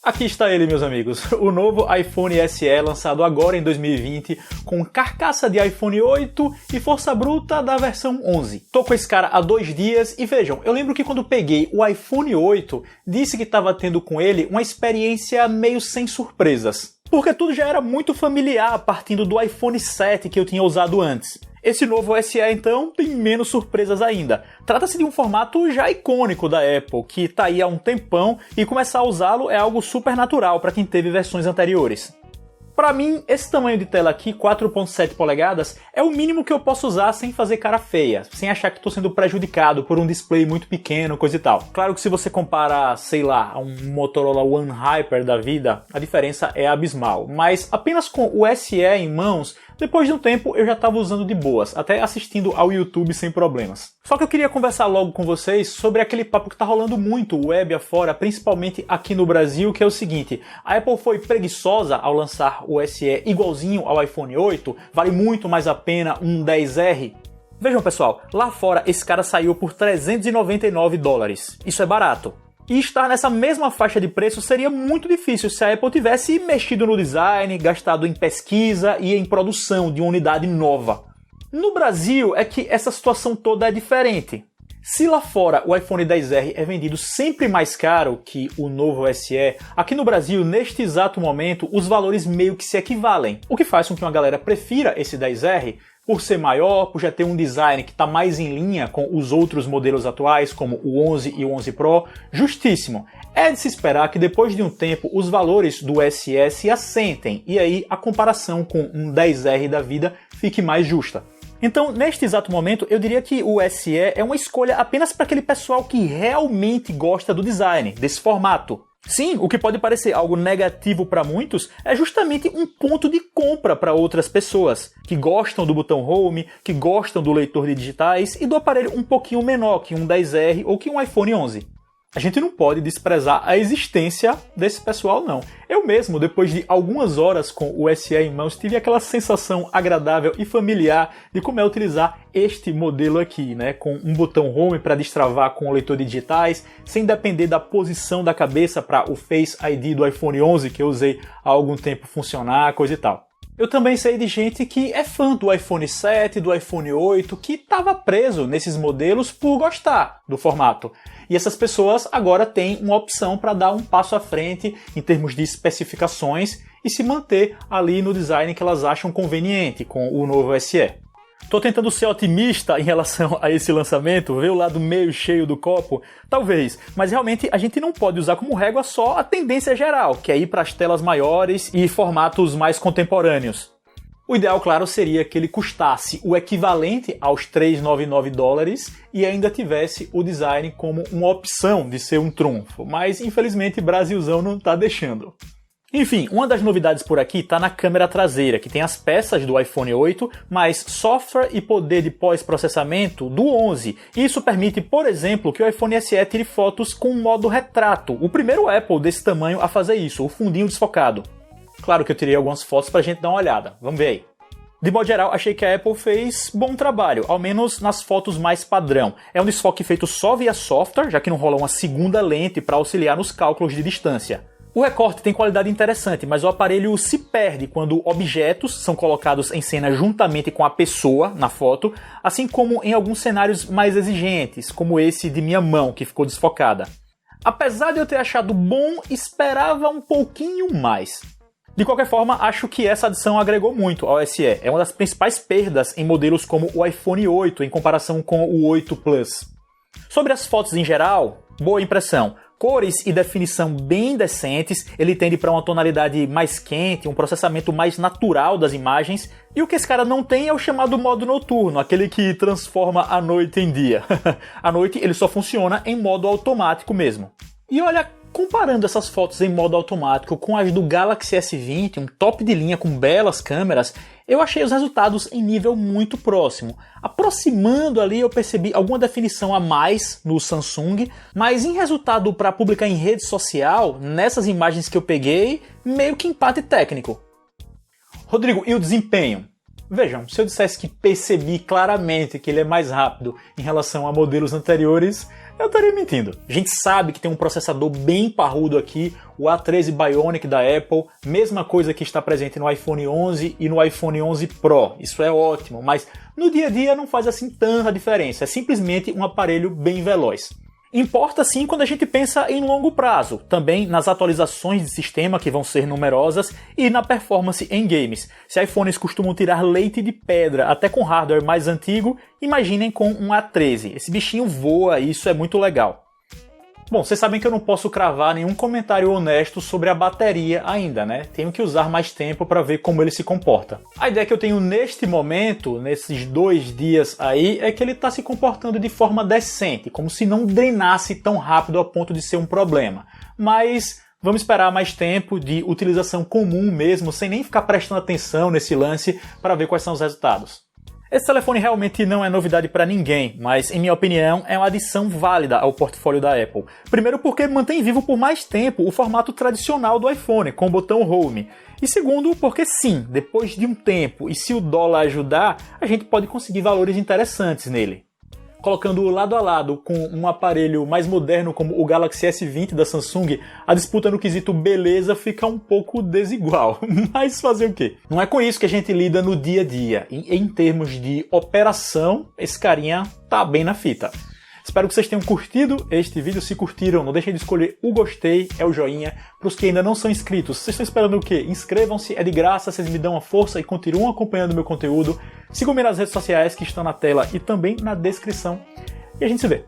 Aqui está ele, meus amigos, o novo iPhone SE lançado agora em 2020 com carcaça de iPhone 8 e força bruta da versão 11. Tô com esse cara há 2 dias e vejam, eu lembro que quando peguei o iPhone 8, disse que estava tendo com ele uma experiência meio sem surpresas. Porque tudo já era muito familiar partindo do iPhone 7 que eu tinha usado antes. Esse novo SE, então, tem menos surpresas ainda. Trata-se de um formato já icônico da Apple, que tá aí há um tempão, e começar a usá-lo é algo super natural para quem teve versões anteriores. Para mim, esse tamanho de tela aqui, 4.7 polegadas, é o mínimo que eu posso usar sem fazer cara feia, sem achar que estou sendo prejudicado por um display muito pequeno, coisa e tal. Claro que se você compara, sei lá, a um Motorola One Hyper da vida, a diferença é abismal. Mas apenas com o SE em mãos, depois de um tempo eu já estava usando de boas, até assistindo ao YouTube sem problemas. Só que eu queria conversar logo com vocês sobre aquele papo que tá rolando muito web afora, principalmente aqui no Brasil, que é o seguinte: a Apple foi preguiçosa ao lançar o SE igualzinho ao iPhone 8, vale muito mais a pena um 10R? Vejam pessoal, lá fora esse cara saiu por $399. Isso é barato. E estar nessa mesma faixa de preço seria muito difícil se a Apple tivesse mexido no design, gastado em pesquisa e em produção de uma unidade nova. No Brasil é que essa situação toda é diferente. Se lá fora o iPhone XR é vendido sempre mais caro que o novo SE, aqui no Brasil, neste exato momento, os valores meio que se equivalem, o que faz com que uma galera prefira esse XR por ser maior, por já ter um design que está mais em linha com os outros modelos atuais, como o 11 e o 11 Pro, justíssimo. É de se esperar que depois de um tempo os valores do SE se assentem e aí a comparação com um 10R da vida fique mais justa. Então, neste exato momento, eu diria que o SE é uma escolha apenas para aquele pessoal que realmente gosta do design, desse formato. Sim, o que pode parecer algo negativo para muitos é justamente um ponto de compra para outras pessoas que gostam do botão Home, que gostam do leitor de digitais e do aparelho um pouquinho menor que um 10R ou que um iPhone 11. A gente não pode desprezar a existência desse pessoal, não. Eu mesmo, depois de algumas horas com o SE em mãos, tive aquela sensação agradável e familiar de como é utilizar este modelo aqui, né? Com um botão Home para destravar com o leitor de digitais, sem depender da posição da cabeça para o Face ID do iPhone 11, que eu usei há algum tempo funcionar, coisa e tal. Eu também sei de gente que é fã do iPhone 7, do iPhone 8, que estava preso nesses modelos por gostar do formato. E essas pessoas agora têm uma opção para dar um passo à frente em termos de especificações e se manter ali no design que elas acham conveniente com o novo SE. Tô tentando ser otimista em relação a esse lançamento, ver o lado meio cheio do copo? Talvez, mas realmente a gente não pode usar como régua só a tendência geral, que é ir para as telas maiores e formatos mais contemporâneos. O ideal, claro, seria que ele custasse o equivalente aos $399 e ainda tivesse o design como uma opção de ser um trunfo, mas infelizmente Brasilzão não tá deixando. Enfim, uma das novidades por aqui está na câmera traseira, que tem as peças do iPhone 8, mas software e poder de pós-processamento do 11. Isso permite, por exemplo, que o iPhone SE tire fotos com modo retrato. O primeiro Apple desse tamanho a fazer isso, o fundinho desfocado. Claro que eu tirei algumas fotos pra gente dar uma olhada, vamos ver aí. De modo geral, achei que a Apple fez bom trabalho, ao menos nas fotos mais padrão. É um desfoque feito só via software, já que não rola uma segunda lente para auxiliar nos cálculos de distância. O recorte tem qualidade interessante, mas o aparelho se perde quando objetos são colocados em cena juntamente com a pessoa na foto, assim como em alguns cenários mais exigentes, como esse de minha mão, que ficou desfocada. Apesar de eu ter achado bom, esperava um pouquinho mais. De qualquer forma, acho que essa adição agregou muito ao SE. É uma das principais perdas em modelos como o iPhone 8 em comparação com o 8 Plus. Sobre as fotos em geral, boa impressão. Cores e definição bem decentes, ele tende para uma tonalidade mais quente, um processamento mais natural das imagens, e o que esse cara não tem é o chamado modo noturno, aquele que transforma a noite em dia. À noite ele só funciona em modo automático mesmo. E olha, comparando essas fotos em modo automático com as do Galaxy S20, um top de linha com belas câmeras, eu achei os resultados em nível muito próximo. Aproximando ali eu percebi alguma definição a mais no Samsung, mas em resultado para publicar em rede social, nessas imagens que eu peguei, meio que empate técnico. Rodrigo, e o desempenho? Vejam, se eu dissesse que percebi claramente que ele é mais rápido em relação a modelos anteriores, eu estaria mentindo. A gente sabe que tem um processador bem parrudo aqui, o A13 Bionic da Apple, mesma coisa que está presente no iPhone 11 e no iPhone 11 Pro. Isso é ótimo, mas no dia a dia não faz assim tanta diferença, é simplesmente um aparelho bem veloz. Importa sim quando a gente pensa em longo prazo, também nas atualizações de sistema que vão ser numerosas e na performance em games. Se iPhones costumam tirar leite de pedra até com hardware mais antigo, imaginem com um A13. Esse bichinho voa e isso é muito legal. Bom, vocês sabem que eu não posso cravar nenhum comentário honesto sobre a bateria ainda, né? Tenho que usar mais tempo para ver como ele se comporta. A ideia que eu tenho neste momento, nesses 2 dias aí, é que ele está se comportando de forma decente, como se não drenasse tão rápido a ponto de ser um problema. Mas vamos esperar mais tempo de utilização comum mesmo, sem nem ficar prestando atenção nesse lance, para ver quais são os resultados. Esse telefone realmente não é novidade para ninguém, mas, em minha opinião, é uma adição válida ao portfólio da Apple. Primeiro porque mantém vivo por mais tempo o formato tradicional do iPhone, com o botão Home. E segundo, porque sim, depois de um tempo, e se o dólar ajudar, a gente pode conseguir valores interessantes nele. Colocando lado a lado com um aparelho mais moderno como o Galaxy S20 da Samsung, a disputa no quesito beleza fica um pouco desigual. Mas fazer o quê? Não é com isso que a gente lida no dia a dia. Em termos de operação, esse carinha tá bem na fita. Espero que vocês tenham curtido este vídeo. Se curtiram, não deixem de escolher o gostei, é o joinha. Para os que ainda não são inscritos, vocês estão esperando o quê? Inscrevam-se, é de graça, vocês me dão uma força e continuam acompanhando meu conteúdo. Sigam-me nas redes sociais que estão na tela e também na descrição. E a gente se vê.